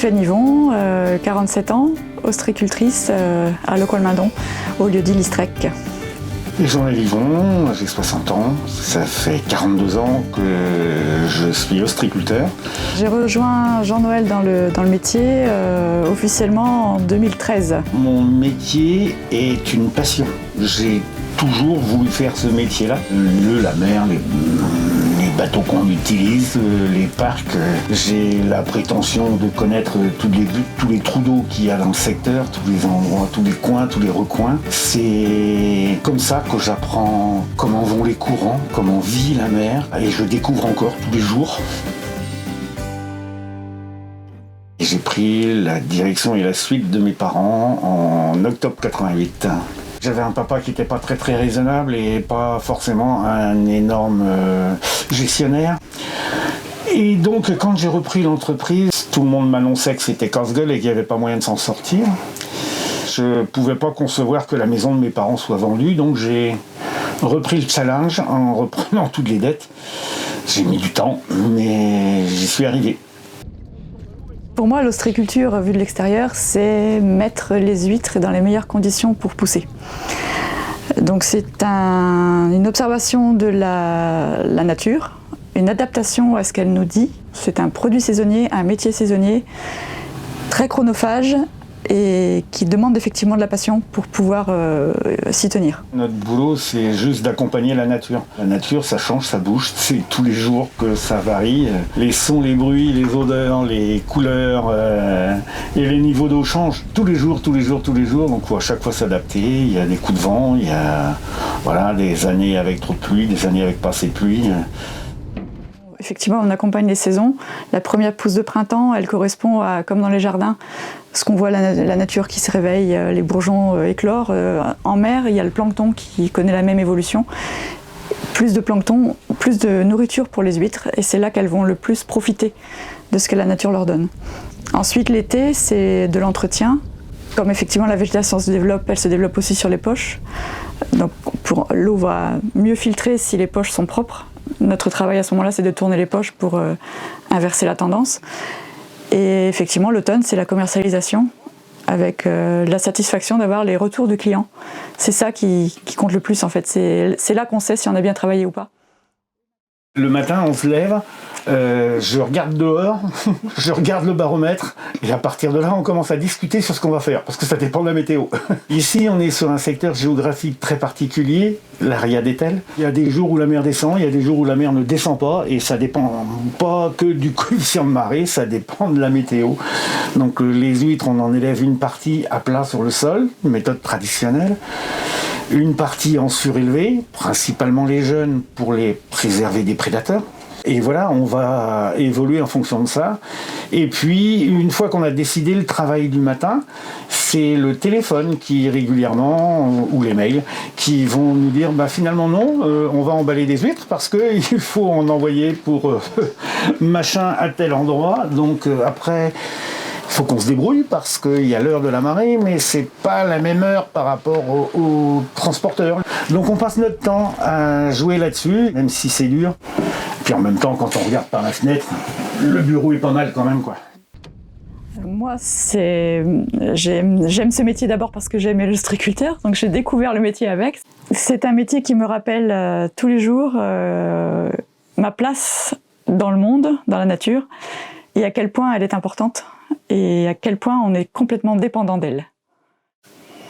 Tiffany Yvon, 47 ans, ostréicultrice à Lecolmindon, au lieu-dit Listrec. Jean-Noël Yvon, j'ai 60 ans, ça fait 42 ans que je suis ostréiculteur. J'ai rejoint Jean-Noël dans le métier officiellement en 2013. Mon métier est une passion. J'ai toujours voulu faire ce métier-là. Le lieu, la mer, les bateaux qu'on utilise, les parcs. J'ai la prétention de connaître tous les trous d'eau qu'il y a dans le secteur, tous les endroits, tous les coins, tous les recoins. C'est comme ça que j'apprends comment vont les courants, comment vit la mer, et je découvre encore tous les jours. J'ai pris la direction et la suite de mes parents en octobre 88. J'avais un papa qui n'était pas très raisonnable et pas forcément un énorme gestionnaire. Et donc quand j'ai repris l'entreprise, tout le monde m'annonçait que c'était casse-gueule et qu'il n'y avait pas moyen de s'en sortir. Je ne pouvais pas concevoir que la maison de mes parents soit vendue, donc j'ai repris le challenge en reprenant toutes les dettes. J'ai mis du temps, mais j'y suis arrivé. Pour moi, l'ostréiculture, vue de l'extérieur, c'est mettre les huîtres dans les meilleures conditions pour pousser. Donc c'est une observation de la nature, une adaptation à ce qu'elle nous dit. C'est un produit saisonnier, un métier saisonnier, très chronophage et qui demande effectivement de la passion pour pouvoir s'y tenir. Notre boulot, c'est juste d'accompagner la nature. La nature, ça change, ça bouge, c'est tous les jours que ça varie. Les sons, les bruits, les odeurs, les couleurs et les niveaux d'eau changent tous les jours. Donc il faut à chaque fois s'adapter. Il y a des coups de vent, il y a des années avec trop de pluie, des années avec pas assez de pluie. Effectivement, on accompagne les saisons. La première pousse de printemps, elle correspond à, comme dans les jardins, ce qu'on voit, la nature qui se réveille, les bourgeons éclore. En mer, il y a le plancton qui connaît la même évolution. Plus de plancton, plus de nourriture pour les huîtres, et c'est là qu'elles vont le plus profiter de ce que la nature leur donne. Ensuite, l'été, c'est de l'entretien. Comme effectivement la végétation se développe, elle se développe aussi sur les poches. Donc l'eau va mieux filtrer si les poches sont propres. Notre travail à ce moment-là, c'est de tourner les poches pour inverser la tendance. Et effectivement, l'automne, c'est la commercialisation avec la satisfaction d'avoir les retours du client. C'est ça qui compte le plus en fait. C'est là qu'on sait si on a bien travaillé ou pas. Le matin, on se lève, je regarde dehors, je regarde le baromètre, et à partir de là, on commence à discuter sur ce qu'on va faire, parce que ça dépend de la météo. Ici, on est sur un secteur géographique très particulier, l'Aria d'Etel. Il y a des jours où la mer descend, il y a des jours où la mer ne descend pas, et ça dépend pas que du coefficient de marée, ça dépend de la météo. Donc les huîtres, on en élève une partie à plat sur le sol, une méthode traditionnelle. Une partie en surélevé, principalement les jeunes, pour les préserver des prédateurs. Et voilà, on va évoluer en fonction de ça. Et puis, une fois qu'on a décidé le travail du matin, c'est le téléphone qui régulièrement, ou les mails, qui vont nous dire finalement non, on va emballer des huîtres parce qu'il faut en envoyer pour machin à tel endroit. Donc après... Il faut qu'on se débrouille parce qu'il y a l'heure de la marée, mais c'est pas la même heure par rapport aux transporteurs. Donc on passe notre temps à jouer là-dessus, même si c'est dur. Puis en même temps, quand on regarde par la fenêtre, le bureau est pas mal quand même, quoi. Moi, j'aime ce métier d'abord parce que j'aimais l'ostréiculteur, donc j'ai découvert le métier avec. C'est un métier qui me rappelle tous les jours ma place dans le monde, dans la nature, et à quel point elle est importante. Et à quel point on est complètement dépendant d'elle.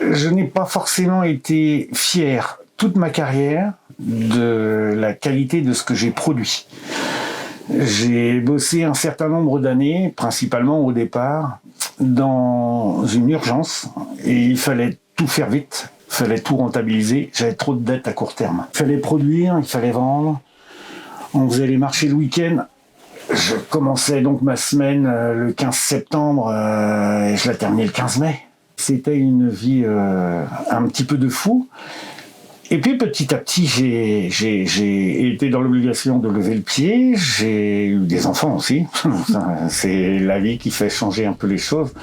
Je n'ai pas forcément été fier toute ma carrière de la qualité de ce que j'ai produit. J'ai bossé un certain nombre d'années, principalement au départ, dans une urgence, et il fallait tout faire vite, il fallait tout rentabiliser, j'avais trop de dettes à court terme. Il fallait produire, il fallait vendre, on faisait les marchés le week-end. Je commençais donc ma semaine le 15 septembre et je la terminais le 15 mai. C'était une vie un petit peu de fou. Et puis petit à petit, j'ai été dans l'obligation de lever le pied. J'ai eu des enfants aussi. C'est la vie qui fait changer un peu les choses.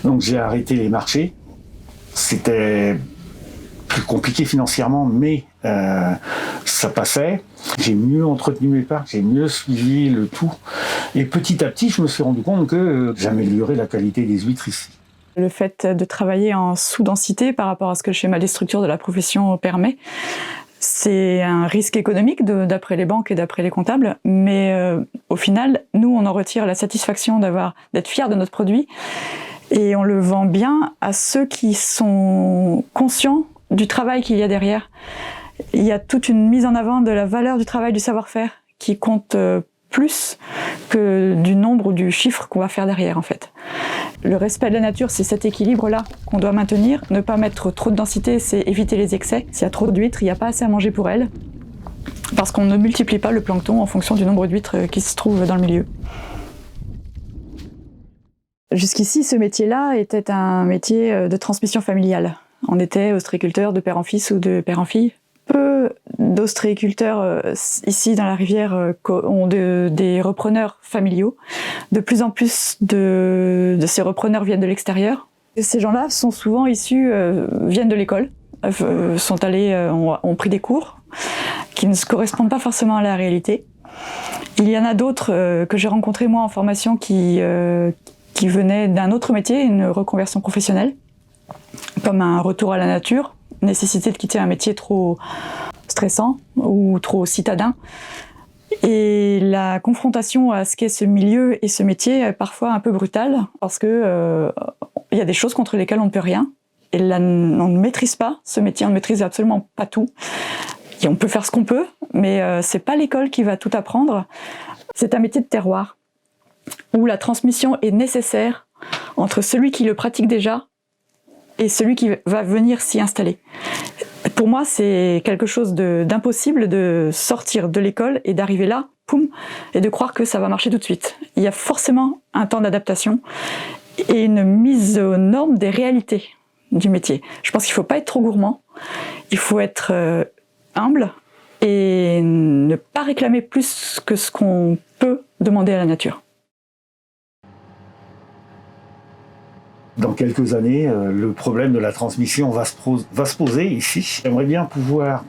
Donc j'ai arrêté les marchés. C'était plus compliqué financièrement, mais ça passait. J'ai mieux entretenu mes parcs, j'ai mieux suivi le tout. Et petit à petit, je me suis rendu compte que j'améliorais la qualité des huîtres ici. Le fait de travailler en sous-densité par rapport à ce que le schéma des structures de la profession permet, c'est un risque économique d'après les banques et d'après les comptables, mais au final, nous, on en retire la satisfaction d'être fiers de notre produit et on le vend bien à ceux qui sont conscients du travail qu'il y a derrière. Il y a toute une mise en avant de la valeur du travail, du savoir-faire qui compte plus que du nombre ou du chiffre qu'on va faire derrière en fait. Le respect de la nature, c'est cet équilibre-là qu'on doit maintenir. Ne pas mettre trop de densité, c'est éviter les excès. S'il y a trop d'huîtres, il n'y a pas assez à manger pour elles. Parce qu'on ne multiplie pas le plancton en fonction du nombre d'huîtres qui se trouvent dans le milieu. Jusqu'ici, ce métier-là était un métier de transmission familiale. On était ostréiculteur de père en fils ou de père en fille. Peu d'ostréiculteurs ici dans la rivière ont des repreneurs familiaux. De plus en plus de ces repreneurs viennent de l'extérieur. Et ces gens-là sont souvent issus, viennent de l'école, sont allés, ont pris des cours qui ne correspondent pas forcément à la réalité. Il y en a d'autres que j'ai rencontrés moi en formation qui venaient d'un autre métier, une reconversion professionnelle, comme un retour à la nature, nécessité de quitter un métier trop stressant ou trop citadin. Et la confrontation à ce qu'est ce milieu et ce métier est parfois un peu brutale parce que il y a des choses contre lesquelles on ne peut rien. Et là, on ne maîtrise pas ce métier, on ne maîtrise absolument pas tout. Et on peut faire ce qu'on peut, mais c'est pas l'école qui va tout apprendre. C'est un métier de terroir où la transmission est nécessaire entre celui qui le pratique déjà et celui qui va venir s'y installer. Pour moi, c'est quelque chose d'impossible de sortir de l'école et d'arriver là, poum, et de croire que ça va marcher tout de suite. Il y a forcément un temps d'adaptation et une mise aux normes des réalités du métier. Je pense qu'il ne faut pas être trop gourmand, il faut être humble et ne pas réclamer plus que ce qu'on peut demander à la nature. Dans quelques années, le problème de la transmission va se poser ici. J'aimerais bien pouvoir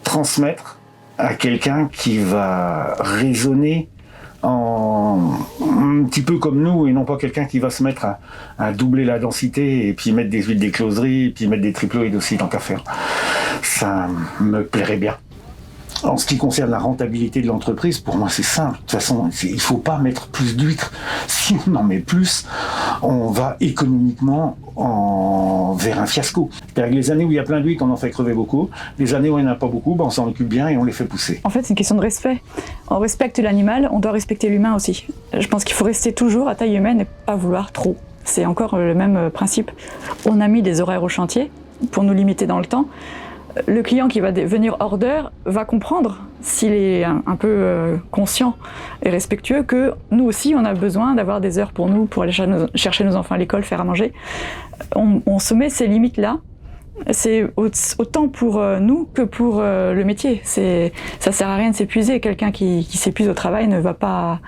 transmettre à quelqu'un qui va raisonner un petit peu comme nous et non pas quelqu'un qui va se mettre à doubler la densité et puis mettre des huiles d'écloserie et puis mettre des triploïdes aussi tant qu'à faire. Ça me plairait bien. En ce qui concerne la rentabilité de l'entreprise, pour moi c'est simple. De toute façon, il ne faut pas mettre plus d'huîtres. Si on en met plus, on va économiquement vers un fiasco. C'est-à-dire que les années où il y a plein d'huîtres, on en fait crever beaucoup. Les années où il n'y en a pas beaucoup, on s'en occupe bien et on les fait pousser. En fait, c'est une question de respect. On respecte l'animal, on doit respecter l'humain aussi. Je pense qu'il faut rester toujours à taille humaine et pas vouloir trop. C'est encore le même principe. On a mis des horaires au chantier pour nous limiter dans le temps. Le client qui va venir hors d'heure va comprendre, s'il est un peu conscient et respectueux, que nous aussi on a besoin d'avoir des heures pour nous, pour aller chercher nos enfants à l'école, faire à manger. On se met ces limites-là. C'est autant pour nous que pour le métier. Ça sert à rien de s'épuiser. Quelqu'un qui s'épuise au travail ne va pas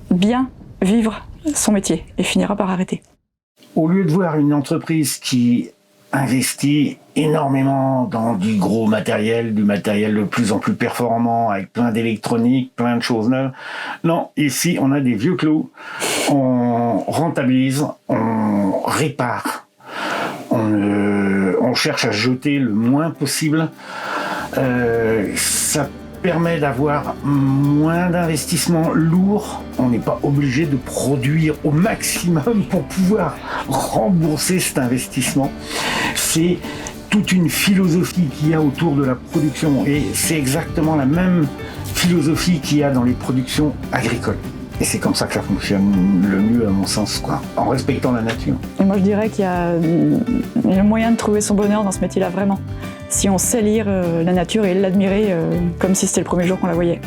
bien vivre son métier et finira par arrêter. Au lieu de voir une entreprise qui investit énormément dans du gros matériel, du matériel de plus en plus performant, avec plein d'électronique, plein de choses neuves. Non, ici, on a des vieux clous, on rentabilise, on répare, on cherche à jeter le moins possible. Ça permet d'avoir moins d'investissements lourds. On n'est pas obligé de produire au maximum pour pouvoir rembourser cet investissement. C'est toute une philosophie qu'il y a autour de la production et c'est exactement la même philosophie qu'il y a dans les productions agricoles. Et c'est comme ça que ça fonctionne le mieux à mon sens, quoi, en respectant la nature. Et moi je dirais qu'il y a le moyen de trouver son bonheur dans ce métier-là, vraiment. Si on sait lire la nature et l'admirer comme si c'était le premier jour qu'on la voyait.